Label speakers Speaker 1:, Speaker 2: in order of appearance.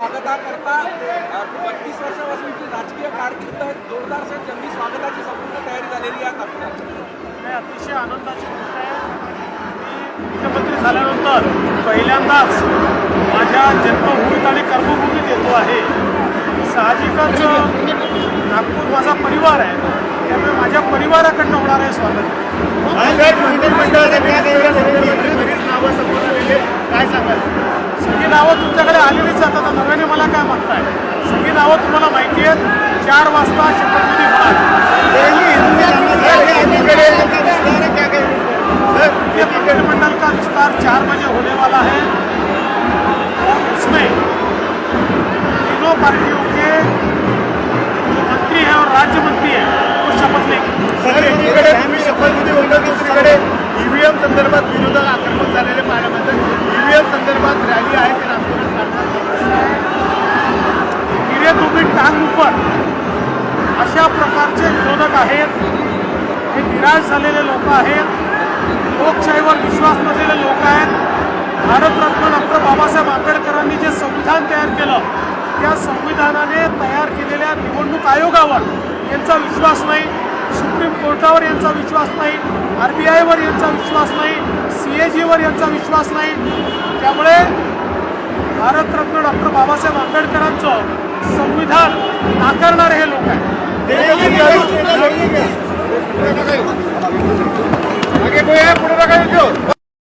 Speaker 1: स्वागताकरता 32 वर्षापासूनची राजकीय कारकीर्द जोरदार जंगी स्वागताची संपूर्ण तयारी झालेली आहे आपल्या
Speaker 2: अतिशय आनंदाची गोष्ट आहे. मी मुख्यमंत्री झाल्यानंतर पहिल्यांदाच माझ्या जन्मभूमीत आणि कर्मभूमीत येतो आहे. साहजिकच नागपूर माझा परिवार आहे, त्यामुळे माझ्या परिवाराकडनं होणार आहे स्वागत.
Speaker 3: काय सांगाल?
Speaker 2: सगळी नावं तुमच्याकडे आलेलीच जातात, नव्याने मला काय म्हणताय? सगळी नावं तुम्हाला माहिती आहेत. 4 वाजता शपथविधी होणार. ये मंत्रिमंडल का विस्तार 4 बजे होने वाला है और उसमें तीनों पार्टियों के जो मंत्री हैं और राज्य मंत्री हैं वो शपथ लेंगे.
Speaker 3: सर, एकीकडे तुम्ही शपथविधी होणार, दुसरीकडे ईव्हीएम संदर्भात विरोधक आक्रमक झालेले पाहिल्यानंतर ईव्हीएम संदर्भात रॅली आहे ते नागपुरात
Speaker 2: गिरे तुम्ही टांग ऊपर अशा प्रकारचे विरोधक आहेत. हे निराश झालेले लोक आहेत, लोकशाहीवर विश्वास नसलेले लोक आहेत. भारतरत्न डॉक्टर बाबासाहेब आंबेडकरांनी जे संविधान तयार केलं, त्या संविधानाने तयार केलेल्या निवडणूक आयोगावर यांचा विश्वास नाही, सुप्रीम कोर्टावर यांचा विश्वास नाही, RBIवर यांचा विश्वास नाही, CAGवर यांचा विश्वास नाही. त्यामुळे भारतरत्न डॉक्टर बाबासाहेब आंबेडकरांचं संविधान नाकारणारे हे लोक आहेत.
Speaker 3: आगे कोई है पुढे